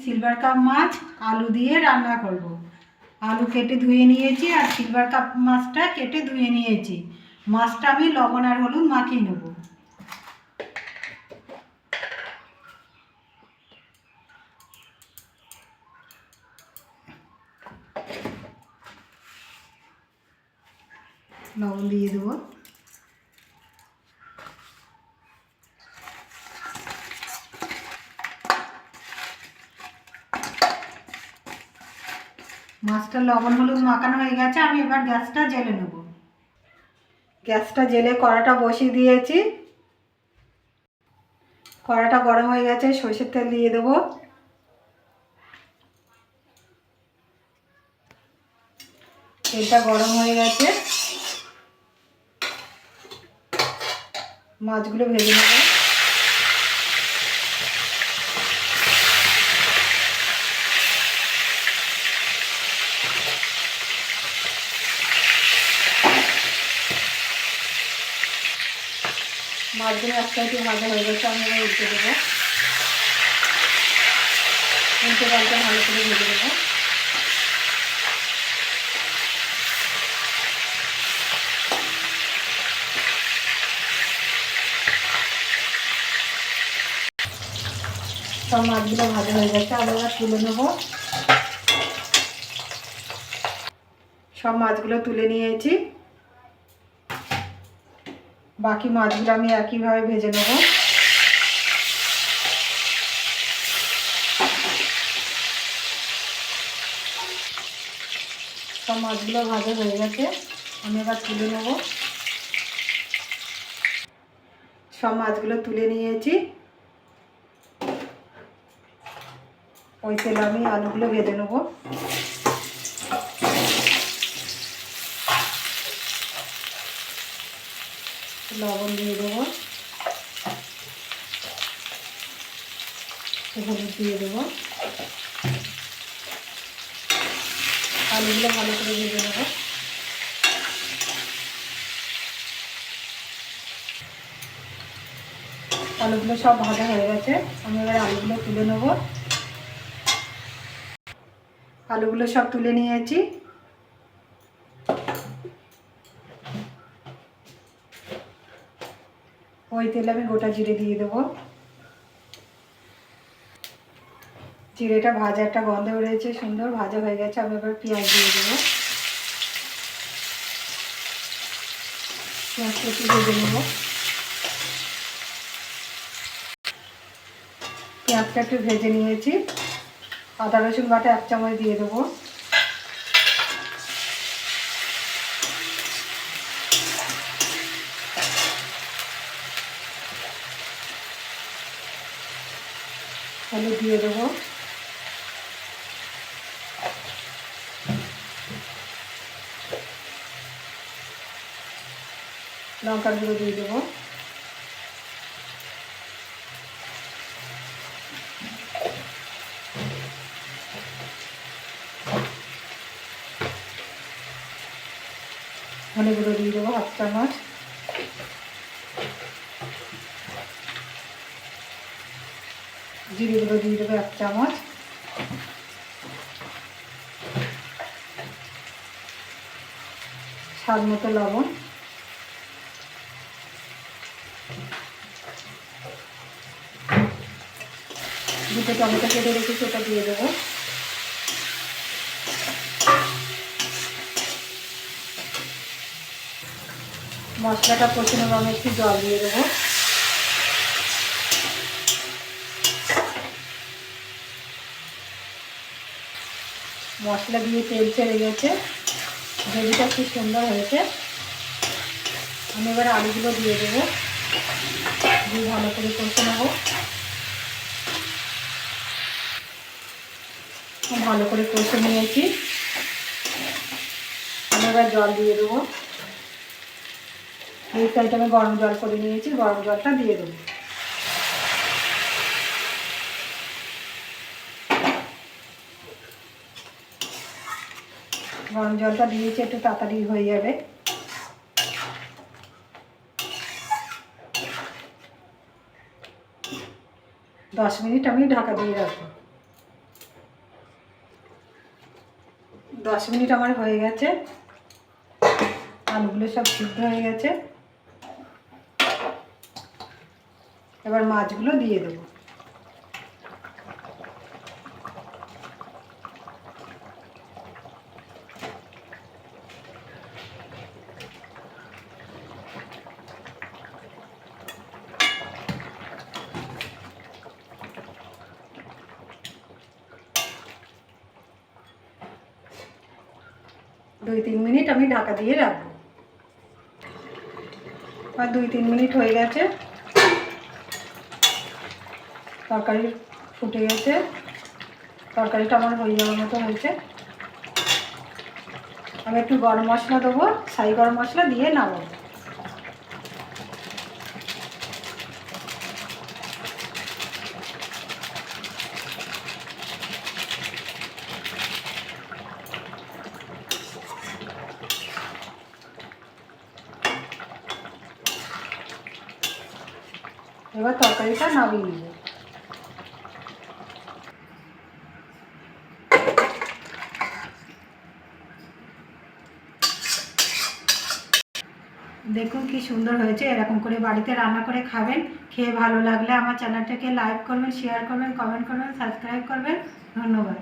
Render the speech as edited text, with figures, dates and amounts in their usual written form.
Silver cup মাছ আলু দিয়ে রান্না করব। আলু কেটে ধুয়ে নিয়েছি আর সিলভার কাপ মাছটা কেটে ধুয়ে নিয়েছি। মাছটা আমি লবণ আর হলুদ মাখিয়ে নেব। লবণ দিয়ে দেবো। মাছটা লবণ হলুদ মাখানো হয়ে গেছে, আমি এবার গ্যাসটা জ্বেলে নেব। গ্যাসটা জ্বেলে কড়াটা বসিয়ে দিয়েছি। কড়াটা গরম হয়ে গেছে, সরষের তেল দিয়ে দেবো। তেলটা গরম হয়ে গেছে, মাছগুলো ভেজে নেব। মাছগুলো একটা একটু ভাজা হয়ে গেছে, আমি এবার উল্টে দেবো। উল্টে পাল্টে ভালো করে ভেজে দেবো। সব মাছগুলো ভাজা হয়ে গেছে, আমি এবার তুলে নেব। সব মাছগুলো তুলে নিয়েছি, বাকি মাছগুলো আমি একইভাবে ভেজে নেব। সব মাছগুলো ভাজা হয়ে গেছে, আমি এবার তুলে নেব। সব মাছগুলো তুলে নিয়েছি, ওই তেলে আমি আলুগুলো ভেজে নেব। লবণ দিয়ে দেবো, হলুদ দিয়ে দেবো। আলুগুলো ভালো করে ভেজে নেব। আলুগুলো সব ভাজা হয়ে গেছে, আমি এবার আলুগুলো তুলে নেব। আলুগুলো সব তুলে নিয়েছি, ওই তেলে আমি গোটা জিরে দিয়ে দেবো। জিরেটা ভাজা একটা গন্ধ বেরিয়েছে, সুন্দর ভাজা হয়ে গেছে, আমি এবার পেঁয়াজ দিয়ে দেবো। পেঁয়াজটা একটু ভেজে নেব। পেঁয়াজটা একটু ভেজে নিয়েছি, আদা রসুন বাটা 1 চামচ দিয়ে দেবো। হলুদ দিয়ে দেবো। লঙ্কার গুঁড়ো দিয়ে দেবো। ধনে গুঁড়ো দিয়ে দেবো 1 চামচ। জিরে গুঁড়ো দিয়ে দেবো 1 চামচ। স্বাদ মতো লবণ। দুটো টমেটো কেটে রেখেছি, ওটা দিয়ে দেবো। মশলাটা কষে নেবো, আমি একটু জল দিয়ে দেবো। মশলা দিয়ে তেল ছেড়ে গেছে, গ্রেভিটা খুব সুন্দর হয়েছে। আমি এবার আলুগুলো দিয়ে দেবো, দিয়ে ভালো করে কষে নেবো। ভালো করে কষে নিয়েছি, আমি এবার জল দিয়ে দেবো। এই সাইডে আমি গরম জল করে নিয়েছি, গরম জলটা দিয়ে দেবো। গরম জলটা দিয়েছি, একটু তাড়াতাড়ি হয়ে যাবে। দশ মিনিট আমি ঢাকা দিয়ে রাখবো। 10 মিনিট আমার হয়ে গেছে, আলুগুলো সব সিদ্ধ হয়ে গেছে। এবার মাছগুলো দিয়ে দেবো। দুই 3 মিনিট আমি ঢাকা দিয়ে রাখবো। আর 2-3 মিনিট হয়ে গেছে, তরকারি ফুটে গেছে, তরকারিটা আমার হয়ে যাওয়ার মতো হয়েছে। আমি একটু গরম মশলা দেবো, ছাই গরম মশলা দিয়ে নামাবো। এবার তরকারিটা নামিয়ে নেব। দেখুন কি সুন্দর হয়েছে। এরকম করে বাড়িতে রান্না করে খাবেন। খেয়ে ভালো লাগলে আমার চ্যানেলটাকে লাইক করবেন, শেয়ার করবেন, কমেন্ট করবেন, সাবস্ক্রাইব করবেন। ধন্যবাদ।